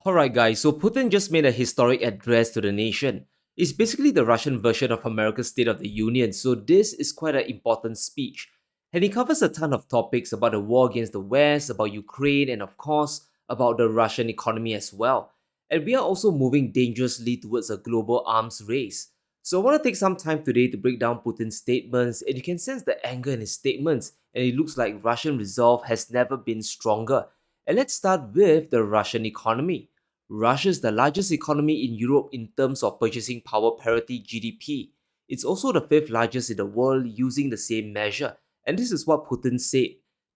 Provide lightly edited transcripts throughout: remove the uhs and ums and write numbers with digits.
Alright, guys, so Putin just made a historic address to the nation. It's basically the Russian version of America's State of the Union, so this is quite an important speech. And he covers a ton of topics about the war against the West, about Ukraine, and of course, about the Russian economy as well. And we are also moving dangerously towards a global arms race. So I want to take some time today to break down Putin's statements, and you can sense the anger in his statements, and it looks like Russian resolve has never been stronger. And let's start with the Russian economy. Russia is the largest economy in Europe in terms of purchasing power parity GDP. It's also the fifth largest in the world using the same measure. And this is what Putin said.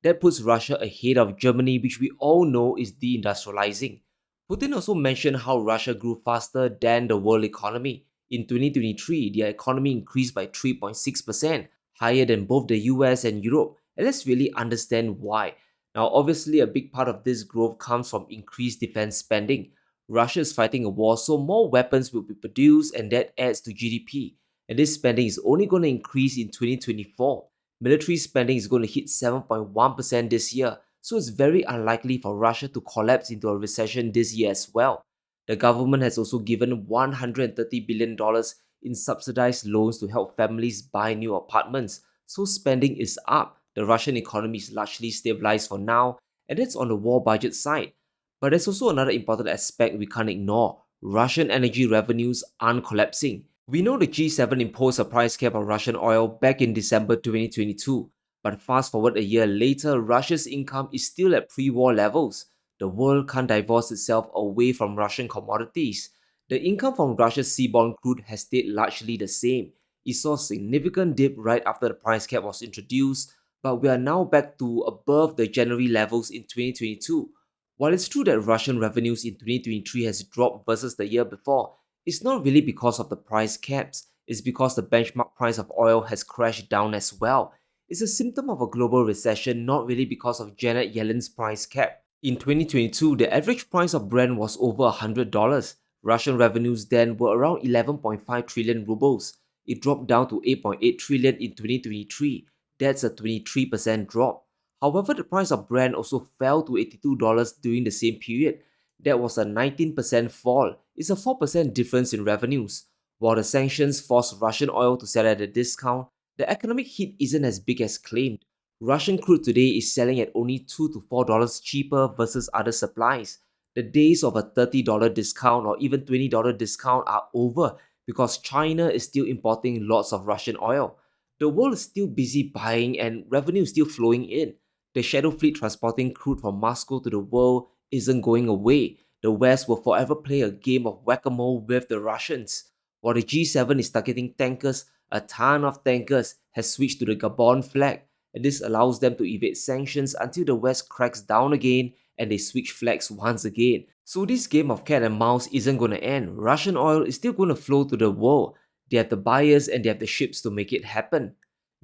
That puts Russia ahead of Germany, which we all know is deindustrializing. Putin also mentioned how Russia grew faster than the world economy. In 2023, their economy increased by 3.6%, higher than both the US and Europe. And let's really understand why. Now, obviously, a big part of this growth comes from increased defense spending. Russia is fighting a war, so more weapons will be produced, and that adds to GDP. And this spending is only going to increase in 2024. Military spending is going to hit 7.1% this year, so it's very unlikely for Russia to collapse into a recession this year as well. The government has also given $130 billion in subsidized loans to help families buy new apartments, so spending is up. The Russian economy is largely stabilized for now, and that's on the war budget side. But there's also another important aspect we can't ignore. Russian energy revenues aren't collapsing. We know the G7 imposed a price cap on Russian oil back in December 2022, but fast forward a year later, Russia's income is still at pre-war levels. The world can't divorce itself away from Russian commodities. The income from Russia's seaborne crude has stayed largely the same. It saw a significant dip right after the price cap was introduced, but we are now back to above the January levels in 2022. While it's true that Russian revenues in 2023 has dropped versus the year before, it's not really because of the price caps, it's because the benchmark price of oil has crashed down as well. It's a symptom of a global recession, not really because of Janet Yellen's price cap. In 2022, the average price of Brent was over $100. Russian revenues then were around 11.5 trillion rubles. It dropped down to 8.8 trillion in 2023. That's a 23% drop. However, the price of Brent also fell to $82 during the same period. That was a 19% fall. It's a 4% difference in revenues. While the sanctions forced Russian oil to sell at a discount, the economic hit isn't as big as claimed. Russian crude today is selling at only $2 to $4 cheaper versus other supplies. The days of a $30 discount or even $20 discount are over because China is still importing lots of Russian oil. The world is still busy buying and revenue is still flowing in. The shadow fleet transporting crude from Moscow to the world isn't going away. The West will forever play a game of whack-a-mole with the Russians. While the G7 is targeting tankers, a ton of tankers has switched to the Gabon flag, and this allows them to evade sanctions until the West cracks down again and they switch flags once again. So this game of cat and mouse isn't going to end. Russian oil is still going to flow to the world. They have the buyers and they have the ships to make it happen.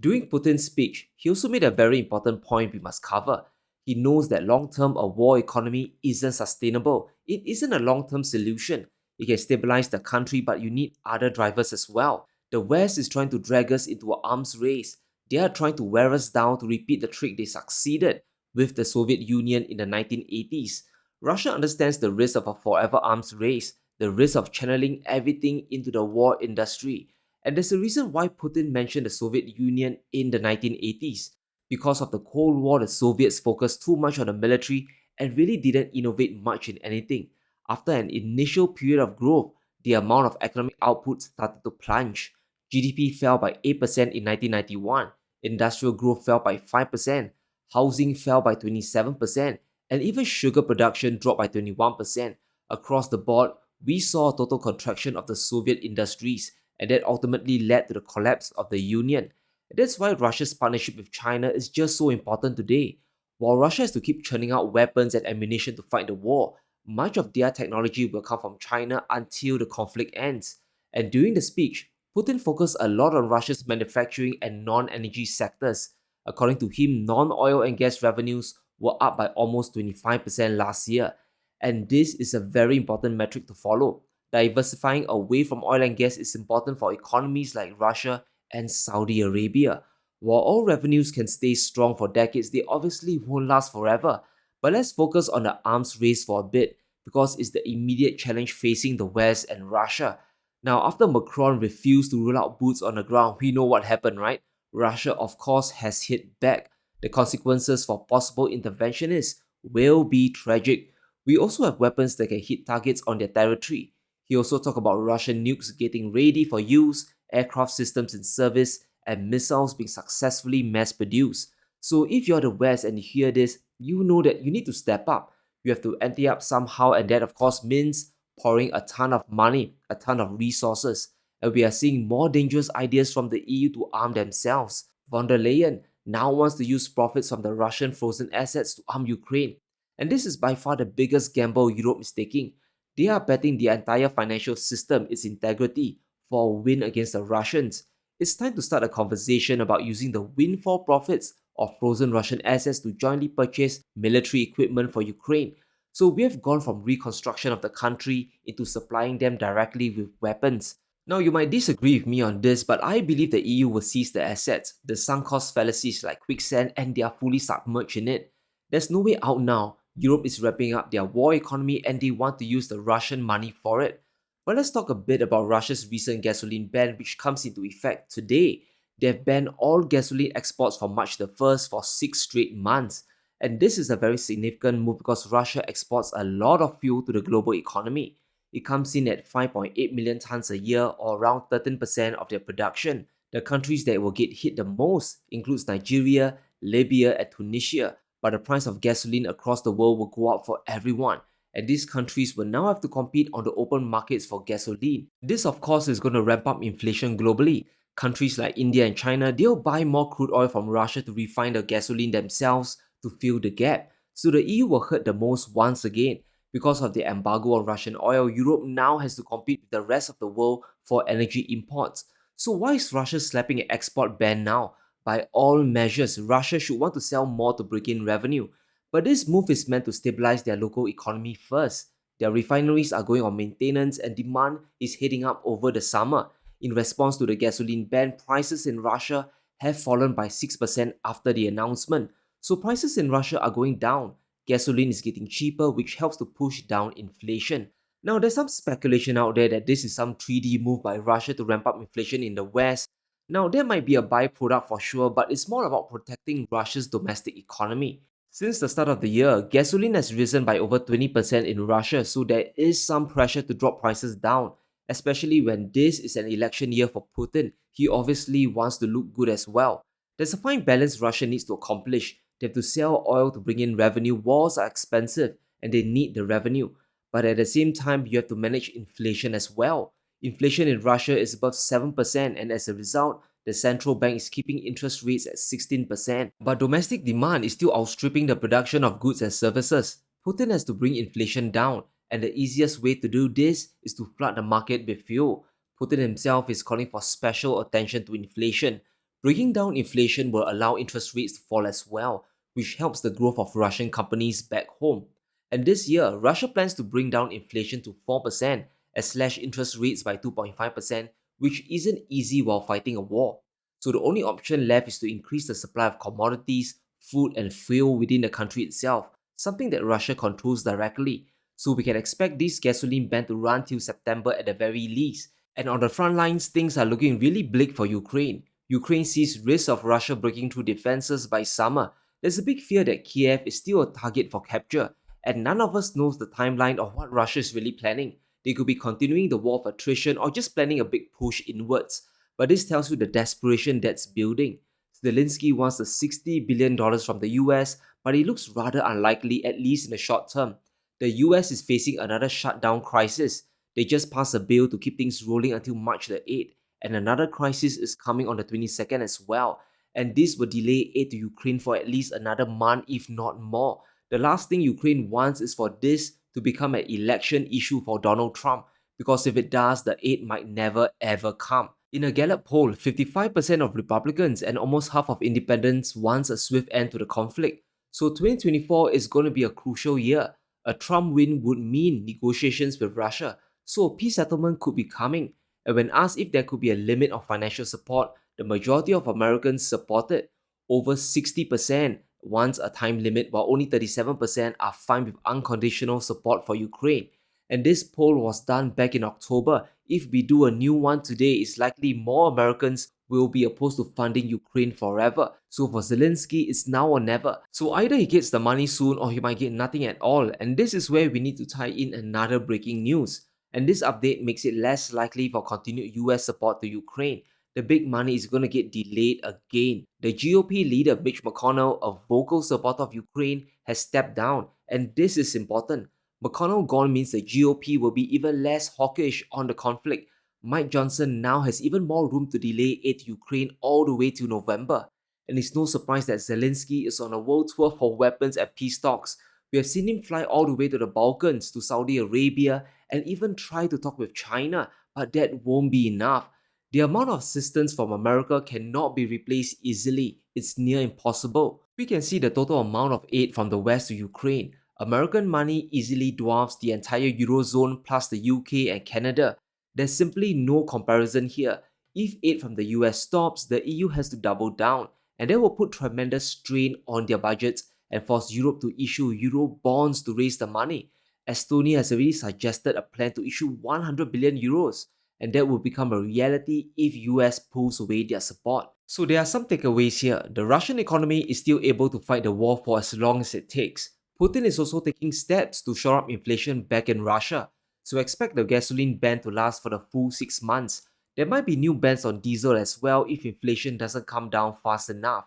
During Putin's speech, he also made a very important point we must cover. He knows that long-term a war economy isn't sustainable. It isn't a long-term solution. It can stabilize the country, but you need other drivers as well. The West is trying to drag us into an arms race. They are trying to wear us down to repeat the trick they succeeded with the Soviet Union in the 1980s. Russia understands the risk of a forever arms race, the risk of channeling everything into the war industry. And there's a reason why Putin mentioned the Soviet Union in the 1980s. Because of the Cold War, the Soviets focused too much on the military and really didn't innovate much in anything. After an initial period of growth, the amount of economic output started to plunge. GDP fell by 8% in 1991, industrial growth fell by 5%, housing fell by 27%, and even sugar production dropped by 21%. Across the board, we saw a total contraction of the Soviet industries, and that ultimately led to the collapse of the Union. That's why Russia's partnership with China is just so important today. While Russia has to keep churning out weapons and ammunition to fight the war, much of their technology will come from China until the conflict ends. And during the speech, Putin focused a lot on Russia's manufacturing and non-energy sectors. According to him, non-oil and gas revenues were up by almost 25% last year. And this is a very important metric to follow. Diversifying away from oil and gas is important for economies like Russia and Saudi Arabia. While all revenues can stay strong for decades, they obviously won't last forever. But let's focus on the arms race for a bit. because it's the immediate challenge facing the West and Russia. Now, after Macron refused to rule out boots on the ground, we know what happened, right? Russia, of course, has hit back. The consequences for possible interventionists will be tragic. We also have weapons that can hit targets on their territory. He also talked about Russian nukes getting ready for use, aircraft systems in service, and missiles being successfully mass produced. So if you're the West and you hear this, you know that you need to step up. You have to ante up somehow, and that of course means pouring a ton of money, a ton of resources. And we are seeing more dangerous ideas from the EU to arm themselves. Von der Leyen now wants to use profits from the Russian frozen assets to arm Ukraine. And this is by far the biggest gamble Europe is taking. They are betting the entire financial system, its integrity, for a win against the Russians. It's time to start a conversation about using the windfall profits of frozen Russian assets to jointly purchase military equipment for Ukraine. So we have gone from reconstruction of the country into supplying them directly with weapons. Now, you might disagree with me on this, but I believe the EU will seize the assets. The sunk cost fallacies like quicksand, and they are fully submerged in it. There's no way out now. Europe is wrapping up their war economy and they want to use the Russian money for it. But let's talk a bit about Russia's recent gasoline ban, which comes into effect today. They've banned all gasoline exports from March the 1st for 6 straight months. And this is a very significant move because Russia exports a lot of fuel to the global economy. It comes in at 5.8 million tons a year, or around 13% of their production. The countries that will get hit the most includes Nigeria, Libya, and Tunisia. But the price of gasoline across the world will go up for everyone, and these countries will now have to compete on the open markets for gasoline. This of course is going to ramp up inflation globally. Countries like India and China, they'll buy more crude oil from Russia to refine the gasoline themselves to fill the gap. So the EU will hurt the most once again. Because of the embargo on Russian oil, Europe now has to compete with the rest of the world for energy imports. So why is Russia slapping an export ban now? By all measures, Russia should want to sell more to bring in revenue. But this move is meant to stabilize their local economy first. Their refineries are going on maintenance and demand is heading up over the summer. In response to the gasoline ban, prices in Russia have fallen by 6% after the announcement. So prices in Russia are going down. Gasoline is getting cheaper, which helps to push down inflation. Now, there's some speculation out there that this is some 3D move by Russia to ramp up inflation in the West. Now, there might be a byproduct for sure, but it's more about protecting Russia's domestic economy. Since the start of the year, gasoline has risen by over 20% in Russia, so there is some pressure to drop prices down, especially when this is an election year for Putin. He obviously wants to look good as well. There's a fine balance Russia needs to accomplish. They have to sell oil to bring in revenue. Wars are expensive and they need the revenue. But at the same time, you have to manage inflation as well. Inflation in Russia is above 7%, and as a result, the central bank is keeping interest rates at 16%. But domestic demand is still outstripping the production of goods and services. Putin has to bring inflation down, and the easiest way to do this is to flood the market with fuel. Putin himself is calling for special attention to inflation. Bringing down inflation will allow interest rates to fall as well, which helps the growth of Russian companies back home. And this year, Russia plans to bring down inflation to 4% and slash interest rates by 2.5%, which isn't easy while fighting a war. So the only option left is to increase the supply of commodities, food, and fuel within the country itself, something that Russia controls directly. So we can expect this gasoline ban to run till September at the very least. And on the front lines, things are looking really bleak for Ukraine. Ukraine sees risks of Russia breaking through defenses by summer. There's a big fear that Kiev is still a target for capture, and none of us knows the timeline of what Russia is really planning. They could be continuing the war of attrition or just planning a big push inwards. But this tells you the desperation that's building. Zelensky wants the $60 billion from the US, but it looks rather unlikely, at least in the short term. The US is facing another shutdown crisis. They just passed a bill to keep things rolling until March the 8th, and another crisis is coming on the 22nd as well. And this will delay aid to Ukraine for at least another month, if not more. The last thing Ukraine wants is for this to become an election issue for Donald Trump, because if it does, the aid might never ever come. In a Gallup poll, 55% of Republicans and almost half of independents wants a swift end to the conflict. So 2024 is going to be a crucial year. A Trump win would mean negotiations with Russia, so a peace settlement could be coming. And when asked if there could be a limit of financial support, the majority of Americans support it. Over 60% wants a time limit, while only 37% are fine with unconditional support for Ukraine. And this poll was done back in October. If we do a new one today, it's likely more Americans will be opposed to funding Ukraine forever. So for Zelensky, it's now or never. So either he gets the money soon or he might get nothing at all. And this is where we need to tie in another breaking news. And this update makes it less likely for continued US support to Ukraine. The big money is going to get delayed again. The GOP leader Mitch McConnell, a vocal supporter of Ukraine, has stepped down. And this is important. McConnell gone means the GOP will be even less hawkish on the conflict. Mike Johnson now has even more room to delay aid to Ukraine all the way to November. And it's no surprise that Zelensky is on a world tour for weapons and peace talks. We have seen him fly all the way to the Balkans, to Saudi Arabia, and even try to talk with China, but that won't be enough. The amount of assistance from America cannot be replaced easily. It's near impossible. We can see the total amount of aid from the West to Ukraine. American money easily dwarfs the entire Eurozone plus the UK and Canada. There's simply no comparison here. If aid from the US stops, the EU has to double down, and that will put tremendous strain on their budgets and force Europe to issue euro bonds to raise the money. Estonia has already suggested a plan to issue 100 billion euros, and that will become a reality if US pulls away their support. So there are some takeaways here. The Russian economy is still able to fight the war for as long as it takes. Putin is also taking steps to shore up inflation back in Russia, so expect the gasoline ban to last for the full 6 months. There might be new bans on diesel as well if inflation doesn't come down fast enough.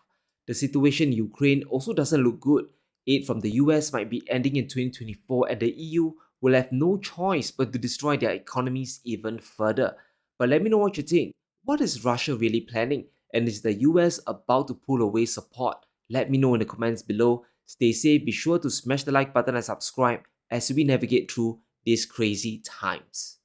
The situation in Ukraine also doesn't look good. Aid from the US might be ending in 2024 and the EU will have no choice but to destroy their economies even further. But let me know what you think. What is Russia really planning? And is the US about to pull away support? Let me know in the comments below. Stay safe, be sure to smash the like button and subscribe as we navigate through these crazy times.